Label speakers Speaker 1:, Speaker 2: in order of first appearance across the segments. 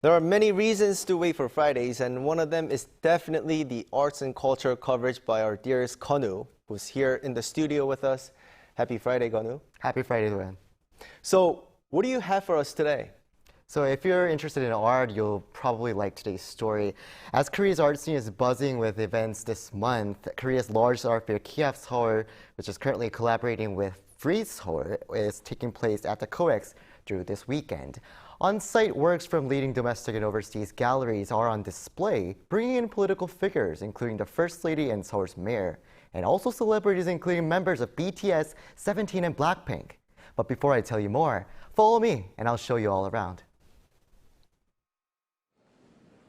Speaker 1: There are many reasons to wait for Fridays, and one of them is definitely the arts and culture coverage by our dearest Gonu, who's here in the studio with us. Happy Friday, Gonu.
Speaker 2: Happy Friday, Luan.
Speaker 1: So, what do you have for us today?
Speaker 2: So if you're interested in art, you'll probably like today's story. As Korea's art scene is buzzing with events this month, Korea's largest art fair, Kiaf Seoul, which is currently collaborating with Frieze Seoul, is taking place at the COEX through this weekend. On-site works from leading domestic and overseas galleries are on display, bringing in political figures, including the First Lady and Seoul's mayor, and also celebrities including members of BTS, 17, and Blackpink. But before I tell you more, follow me and I'll show you all around.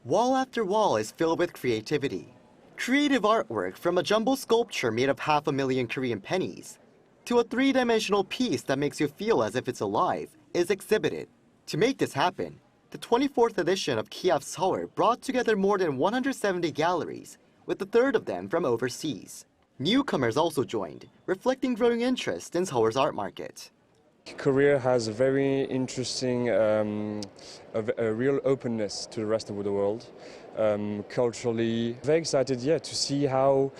Speaker 2: Wall after wall is filled with creativity. Creative artwork from a jumbo sculpture made of 500,000 Korean pennies to a three-dimensional piece that makes you feel as if it's alive is exhibited. To make this happen, the 24th edition of Kiaf Seoul brought together more than 170 galleries, with a third of them from overseas. Newcomers also joined, reflecting growing interest in Seoul's art market.
Speaker 3: Korea has a very interesting, a real openness to the rest of the world, culturally. Very excited, to see how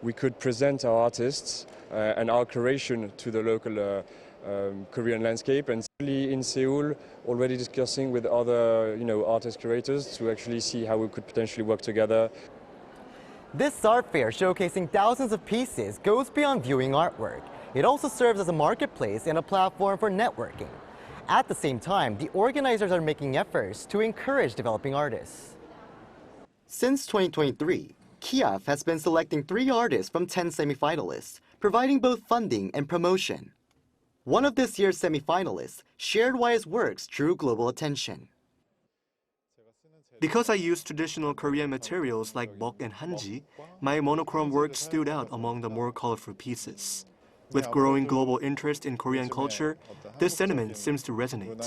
Speaker 3: we could present our artists and our creation to the local Korean landscape, and in Seoul already discussing with other artist curators to actually see how we could potentially work together.
Speaker 2: This art fair, showcasing thousands of pieces, goes beyond viewing artwork. It also serves as a marketplace and a platform for networking. At the same time, the organizers are making efforts to encourage developing artists. Since 2023, Kiaf has been selecting 3 artists from 10 semifinalists, providing both funding and promotion. One of this year's semifinalists shared why his works drew global attention.
Speaker 4: Because I use traditional Korean materials like bok and hanji, my monochrome work stood out among the more colorful pieces. With growing global interest in Korean culture, this sentiment seems to resonate.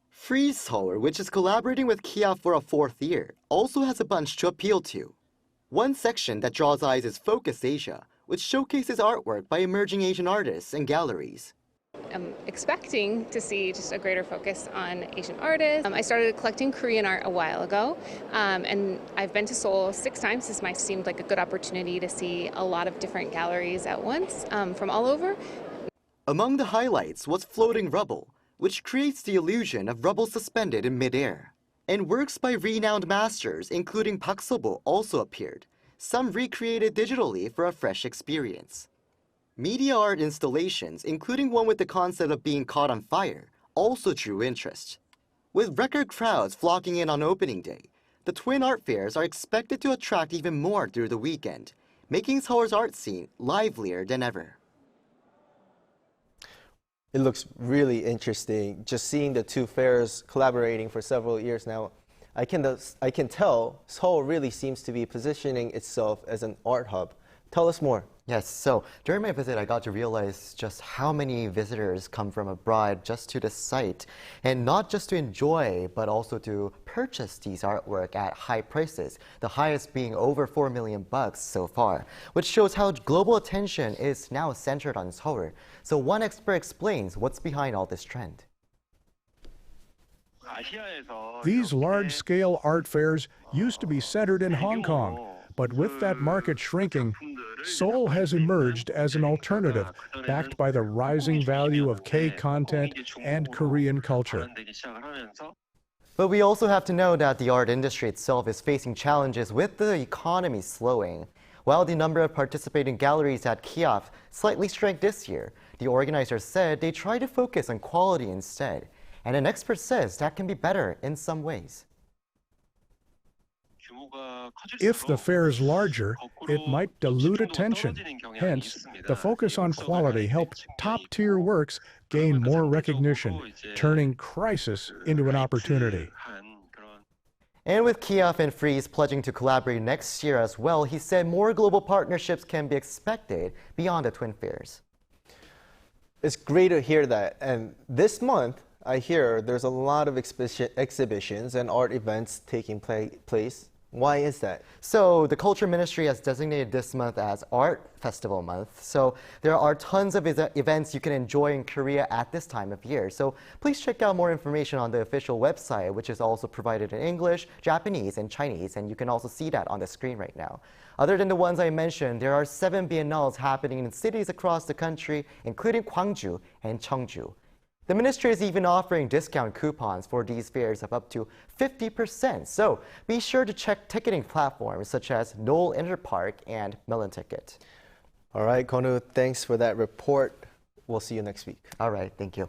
Speaker 2: Frieze Seoul, which is collaborating with Kiaf for a 4th year, also has a bunch to appeal to. One section that draws eyes is Focus Asia, which showcases artwork by emerging Asian artists and galleries.
Speaker 5: I'm expecting to see just a greater focus on Asian artists. I started collecting Korean art a while ago, and I've been to Seoul 6 times. This might seem like a good opportunity to see a lot of different galleries at once from all over.
Speaker 2: Among the highlights was floating rubble, which creates the illusion of rubble suspended in midair. And works by renowned masters, including Park So-bo, also appeared, some recreated digitally for a fresh experience. Media art installations, including one with the concept of being caught on fire, also drew interest. With record crowds flocking in on opening day, the twin art fairs are expected to attract even more through the weekend, making Seoul's art scene livelier than ever.
Speaker 1: It looks really interesting, just seeing the two fairs collaborating for several years now. I can tell Seoul really seems to be positioning itself as an art hub. Tell us more.
Speaker 2: Yes, so during my visit, I got to realize just how many visitors come from abroad just to the site, and not just to enjoy, but also to purchase these artwork at high prices, the highest being over $4 million so far, which shows how global attention is now centered on Seoul. So one expert explains what's behind all this trend.
Speaker 6: These large-scale art fairs used to be centered in Hong Kong, but with that market shrinking, Seoul has emerged as an alternative, backed by the rising value of K-content and Korean culture.
Speaker 2: But we also have to know that the art industry itself is facing challenges with the economy slowing. While the number of participating galleries at Kiaf slightly shrank this year, the organizers said they try to focus on quality instead. And an expert says that can be better in some ways.
Speaker 6: If the fair is larger, it might dilute attention. Hence, the focus on quality helped top-tier works gain more recognition, turning crisis into an opportunity.
Speaker 2: And with Kiaf and Frieze pledging to collaborate next year as well, he said more global partnerships can be expected beyond the twin fairs.
Speaker 1: It's great to hear that. And this month, I hear there's a lot of exhibitions and art events taking place Why is that?
Speaker 2: So the Culture Ministry has designated this month as Art Festival Month. So there are tons of events you can enjoy in Korea at this time of year. So please check out more information on the official website, which is also provided in English, Japanese, and Chinese. And you can also see that on the screen right now. Other than the ones I mentioned, there are 7 biennales happening in cities across the country, including Gwangju and Cheongju. The ministry is even offering discount coupons for these fairs of up to 50%. So be sure to check ticketing platforms such as Noel Interpark and Melon Ticket.
Speaker 1: All right, Konu, thanks for that report. We'll see you next week.
Speaker 2: All right, thank you.